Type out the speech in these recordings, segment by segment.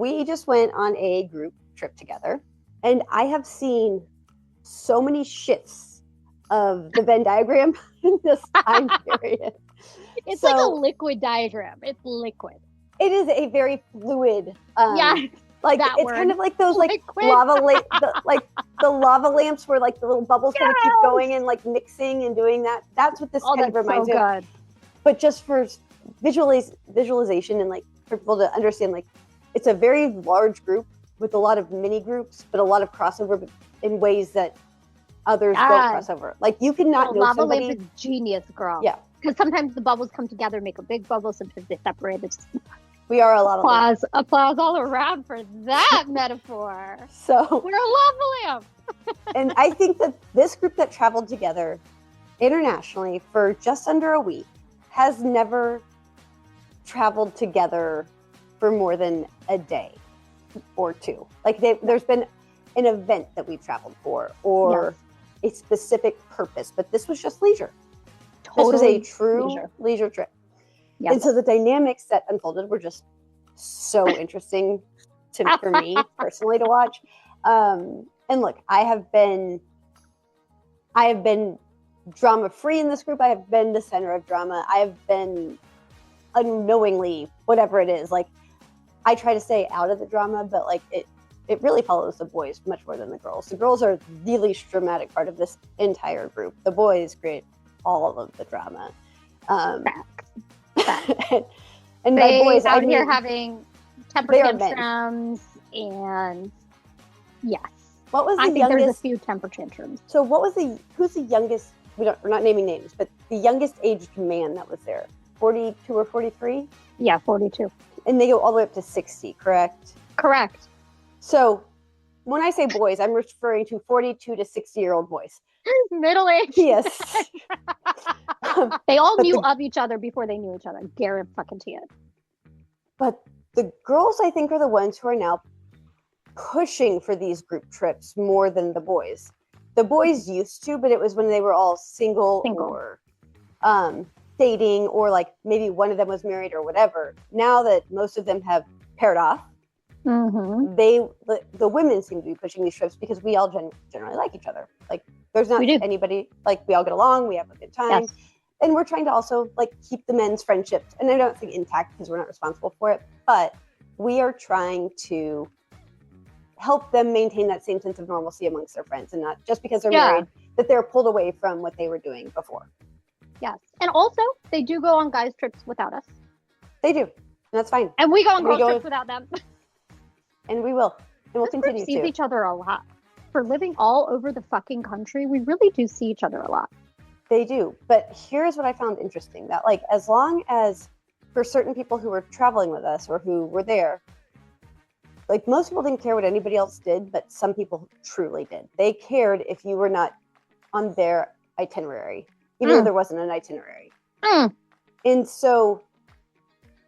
we just went on a group trip together, and I have seen so many shifts of the Venn diagram in this time period. It's like a liquid diagram. It's liquid. It is a very fluid. Like it's word. kind of like those like Liquid. the lava lamps where like the little bubbles kind of keep going and like mixing and doing that. That's what this kind of reminds me of. But just for visualization and like for people to understand, like it's a very large group with a lot of mini groups, but a lot of crossover in ways that others don't cross over. Like you cannot know lava somebody. lamp is genius, girl. Yeah. Because sometimes the bubbles come together, make a big bubble. Sometimes they separate. We are a lava lamp. Applause all around for that metaphor. So we're a lava lamp. And I think that this group that traveled together internationally for just under a week has never traveled together for more than a day or two. Like there's been an event that we traveled for or a specific purpose, but this was just leisure. Totally. This was a true leisure trip. Yes. And so the dynamics that unfolded were just so interesting for me personally to watch. And look, I have been drama free in this group. I have been the center of drama. I have been unknowingly, whatever it is, like I try to stay out of the drama, but like it really follows the boys much more than the girls. The girls are the least dramatic part of this entire group. The boys create all of the drama. Fact. And by boys, out here having temper tantrums and yes. What was the youngest? There's a few temper tantrums. So who's the youngest? We're not naming names, but the youngest aged man that was there, 42 or 43? Yeah, 42. And they go all the way up to 60, correct? Correct. So when I say boys, I'm referring to 42 to 60-year-old boys. Middle-aged. Yes. They all knew of each other before they knew each other. Guarantee it. But the girls, I think, are the ones who are now pushing for these group trips more than the boys. The boys used to, but it was when they were all single. Or dating, or like maybe one of them was married or whatever. Now that most of them have paired off, the women seem to be pushing these trips because we all generally like each other. Like there's not anybody, like we all get along, we have a good time. Yes. And we're trying to also like keep the men's friendships, and I don't think intact because we're not responsible for it, but we are trying to help them maintain that same sense of normalcy amongst their friends, and not just because they're married that they're pulled away from what they were doing before. Yes. And also they do go on guys trips without us. They do. And that's fine. And we go on girls trips without them. And we will. And we'll continue to. We see each other a lot. For living all over the fucking country, we really do see each other a lot. They do. But here's what I found interesting. That like as long as for certain people who were traveling with us or who were there, like most people didn't care what anybody else did, but some people truly did. They cared if you were not on their itinerary, even though there wasn't an itinerary. And so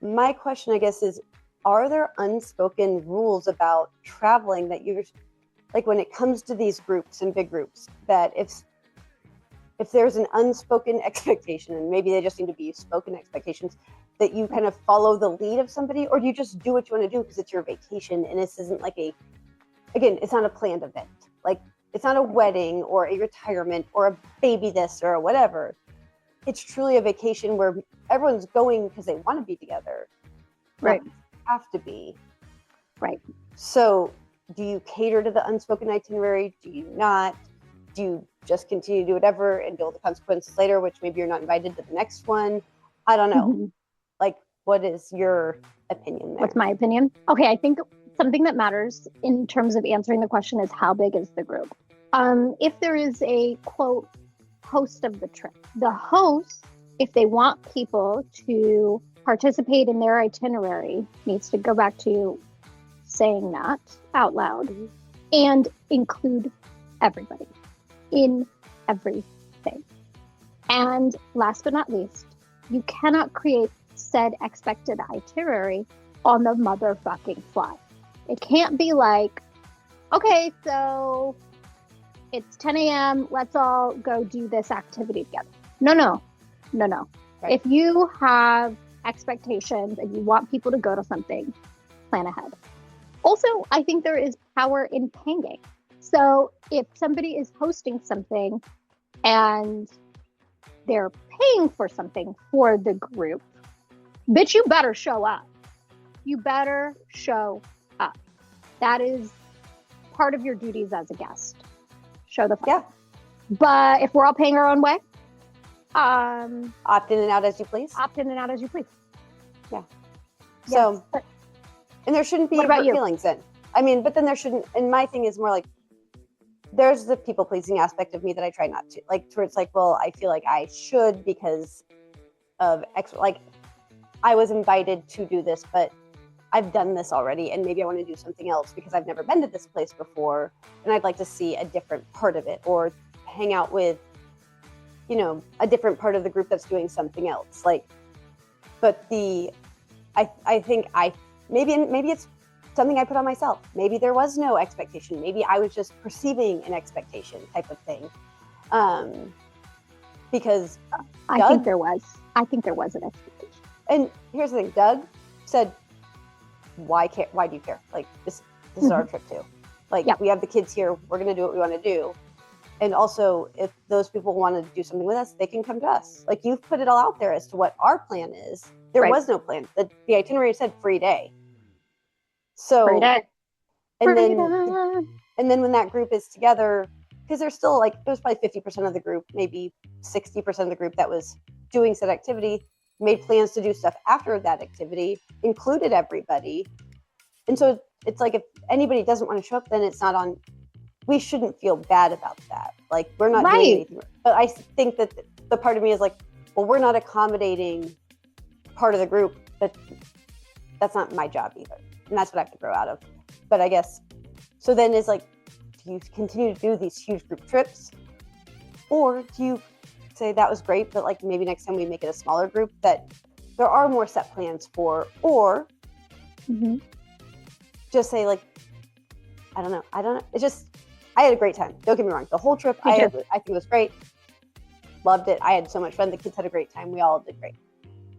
my question, I guess, is, are there unspoken rules about traveling that you're like when it comes to these groups and big groups, that if there's an unspoken expectation, and maybe they just need to be spoken expectations, that you kind of follow the lead of somebody, or do you just do what you want to do because it's your vacation and this isn't like it's not a planned event. Like it's not a wedding or a retirement or a baby this or whatever. It's truly a vacation where everyone's going because they want to be together. Right. Have to be. Right. So do you cater to the unspoken itinerary? Do you not? Do you just continue to do whatever and deal with the consequences later, which maybe you're not invited to the next one? I don't know. Like, what is your opinion there? What's my opinion? Okay, I think something that matters in terms of answering the question is how big is the group? If there is a, quote, host of the trip, the host, if they want people to participate in their itinerary, needs to go back to saying that out loud and include everybody in everything. And last but not least, you cannot create said expected itinerary on the motherfucking fly. It can't be like, okay, so it's 10 a.m. Let's all go do this activity together. No. Right. If you have expectations and you want people to go to something, plan ahead. Also, I think there is power in paying. So if somebody is hosting something and they're paying for something for the group, bitch, you better show up. You better show up. That is part of your duties as a guest. Show the fun. Yeah. But if we're all paying our own way, opt in and out as you please. Opt in and out as you please. Yeah. So, yes. And there shouldn't be hurt feelings then. I mean, but then there shouldn't. And my thing is more like, there's the people pleasing aspect of me that I try not to. Like, where it's like, well, I feel like I should because of X. Like, I was invited to do this, but I've done this already, and maybe I want to do something else because I've never been to this place before, and I'd like to see a different part of it, or hang out with, you know, a different part of the group that's doing something else. Like, but I think maybe it's something I put on myself. Maybe there was no expectation. Maybe I was just perceiving an expectation type of thing. Because I think there was an expectation. And here's the thing, Doug said, why do you care? Like, this is our trip too. Like, we have the kids here. We're going to do what we want to do. And also, if those people want to do something with us, they can come to us. Like, you've put it all out there as to what our plan is. There was no plan. The itinerary said free day. So, free day. And then when that group is together, because there's still like, it was probably 50% of the group, maybe 60% of the group that was doing said activity, made plans to do stuff after that activity, included everybody. And so it's like, if anybody doesn't want to show up, then it's not on, we shouldn't feel bad about that. Like, we're not doing anything. But I think that the part of me is like, well, we're not accommodating part of the group, but that's not my job either. And that's what I have to grow out of. But I guess, so then it's like, do you continue to do these huge group trips? Or do you say that was great, but like maybe next time we make it a smaller group that there are more set plans for, or just say like, I don't know. It's just, I had a great time. Don't get me wrong. The whole trip, I think it was great. Loved it. I had so much fun. The kids had a great time. We all did great.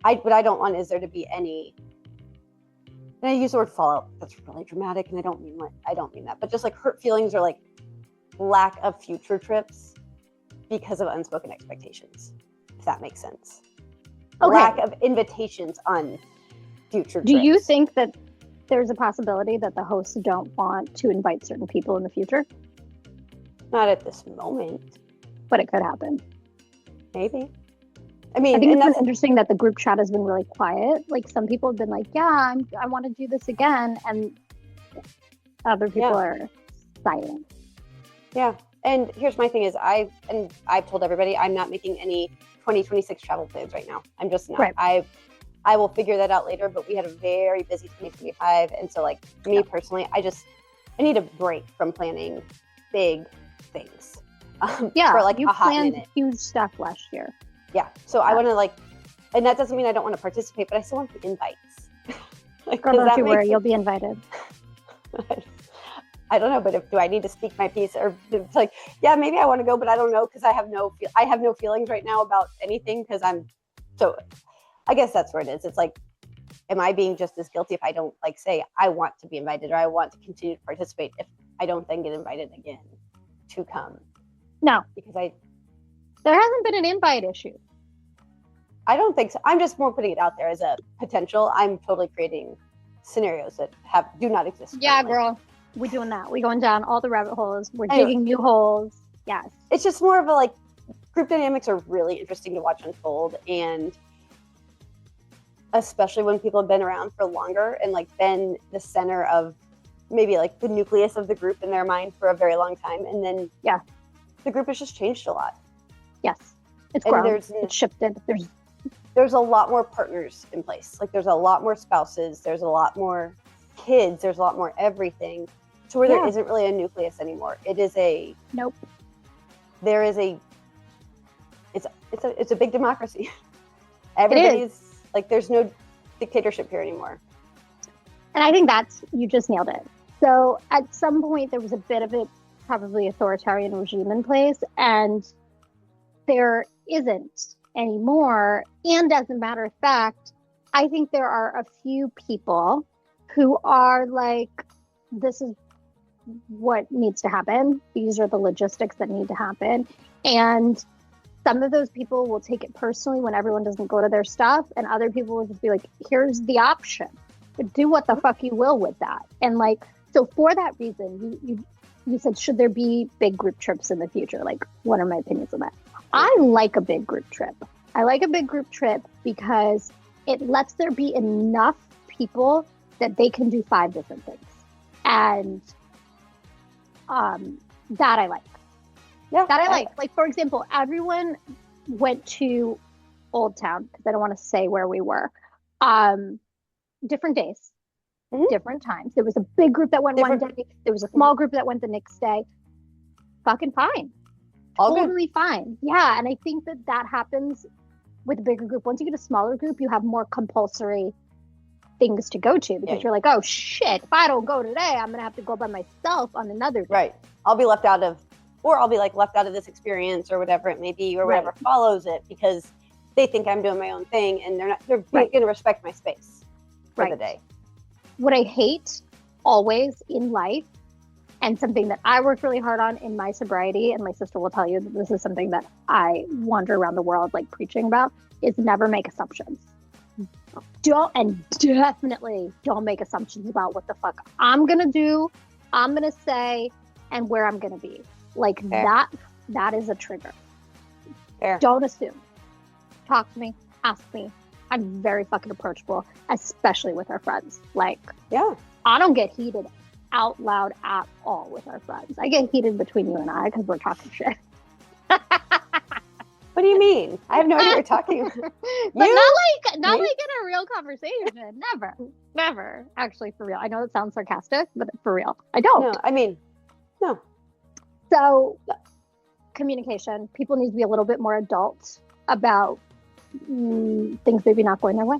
What I don't want is there to be any, and I use the word fallout. That's really dramatic, and I don't mean that. But just like hurt feelings or like lack of future trips because of unspoken expectations, if that makes sense. Okay. Lack of invitations on future trips. Do you think that there's a possibility that the hosts don't want to invite certain people in the future? Not at this moment. But it could happen. Maybe. I mean, I think it's been interesting that the group chat has been really quiet. Like, some people have been like, yeah, I want to do this again. And other people are silent. Yeah. And here's my thing is I've told everybody I'm not making any 2026 travel plans right now. I'm just not. Right. I will figure that out later, but we had a very busy 2025. And so like me personally, I need a break from planning big things. For like you a hot planned minute. Huge stuff last year. Yeah. So I want to like, and that doesn't mean I don't want to participate, but I still want the invites. Like, girl, don't you worry, you'll be invited. I don't know, but do I need to speak my piece, or it's like, yeah, maybe I want to go, but I don't know because I have no feelings right now about anything because I guess that's where it is. It's like, am I being just as guilty if I don't like say I want to be invited or I want to continue to participate if I don't then get invited again to come? No, because there hasn't been an invite issue. I don't think so. I'm just more putting it out there as a potential. I'm totally creating scenarios that do not exist. Yeah, girl. We're doing that. We're going down all the rabbit holes. We're digging new holes. Yes. It's just more of a like, group dynamics are really interesting to watch unfold. And especially when people have been around for longer and like been the center of maybe like the nucleus of the group in their mind for a very long time. And then, the group has just changed a lot. Yes. It's grown. It's shifted. There's a lot more partners in place. Like, there's a lot more spouses. There's a lot more kids. There's a lot more everything. To where there isn't really a nucleus anymore. It is a There is a. It's a big democracy. Everybody's like, there's no dictatorship here anymore. And I think you just nailed it. So at some point there was a bit of a probably authoritarian regime in place, and there isn't anymore. And as a matter of fact, I think there are a few people who are like, this is what needs to happen. These are the logistics that need to happen. And some of those people will take it personally when everyone doesn't go to their stuff, and other people will just be like, here's the option. Do what the fuck you will with that. And like, so for that reason, you said, should there be big group trips in the future? Like, what are my opinions on that? I like a big group trip. I like a big group trip because it lets there be enough people that they can do 5 different things. And that I like. Yeah. That I like. Like, for example, everyone went to Old Town, because I don't want to say where we were. Different days, different times. There was a big group that went one day. There was a small group that went the next day. Fucking fine. All totally fine. Yeah, and I think that happens with a bigger group. Once you get a smaller group, you have more compulsory things to go to, because you're like, oh shit, if I don't go today, I'm gonna have to go by myself on another day. Right. I'll be left out of, or I'll be like left out of this experience, or whatever it may be, or whatever follows it, because they think I'm doing my own thing, and they're going to respect my space for the day. What I hate always in life, and something that I worked really hard on in my sobriety, and my sister will tell you that this is something that I wander around the world like preaching about, is never make assumptions. Definitely don't make assumptions about what the fuck I'm gonna do, I'm gonna say, and where I'm gonna be. Like, that is a trigger. Fair. Don't assume. Talk to me, ask me. I'm very fucking approachable, especially with our friends. Like, I don't get heated out loud at all with our friends. I get heated between you and I because we're talking shit. What do you mean? I have no idea what you're talking about. But not like in a real conversation. Never. Actually, for real. I know it sounds sarcastic, but for real, I don't. No, I mean, no. So, communication. People need to be a little bit more adult about things maybe not going their way.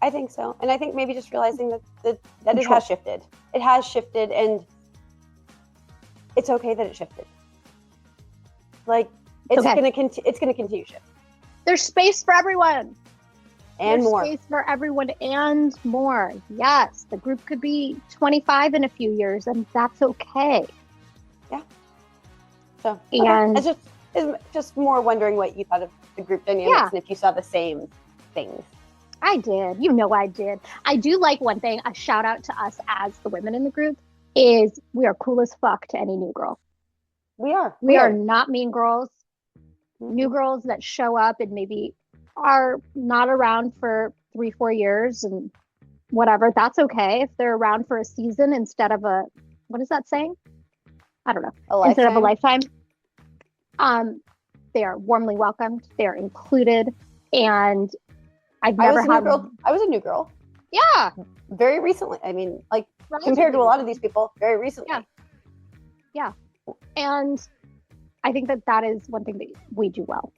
I think so. And I think maybe just realizing that it has shifted. It has shifted, and it's okay that it shifted. Like, it's going to continue to shift. There's space for everyone. And more. There's space for everyone and more. Yes, the group could be 25 in a few years, and that's okay. Yeah. So, and it's just more wondering what you thought of the group dynamics, and if you saw the same things. I did. You know I did. I do like one thing, a shout out to us as the women in the group, is we are cool as fuck to any new girl. We are. We are not mean girls. New girls that show up and maybe are not around for 3-4 years and whatever, that's okay. If they're around for a season instead of what is that saying? I don't know. Instead of a lifetime. They are warmly welcomed. They are included. And I was a new girl. Yeah. Very recently. I mean, like, compared to a lot of these people, very recently. Yeah. And I think that is one thing that we do well.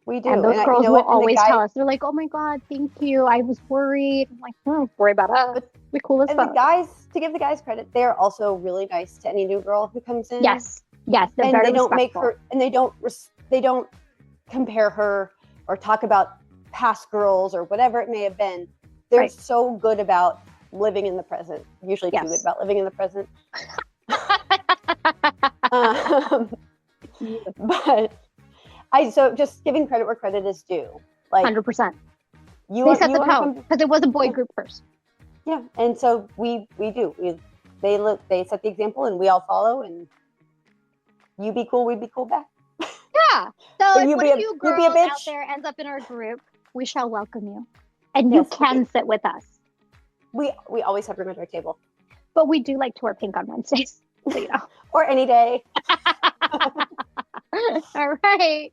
We do. And those girls will always tell us, they're like, oh my God, thank you. I was worried. I'm like, don't worry about us. We're cool as fuck. And the guys, to give the guys credit, they're also really nice to any new girl who comes in. Yes. They're very they don't respectful. make her, and they don't compare her or talk about past girls or whatever it may have been. They're so good about living in the present. Usually too good about living in the present. But so just giving credit where credit is due. Like 100%. They set the tone because it was a boy group first. Yeah, and so we do. They set the example, and we all follow. And you be cool, we be cool back. Yeah. So if one of you girls out there ends up in our group, we shall welcome you, and you can sit with us. We always have room at our table, but we do like to wear pink on Wednesdays, so you know, or any day. All right.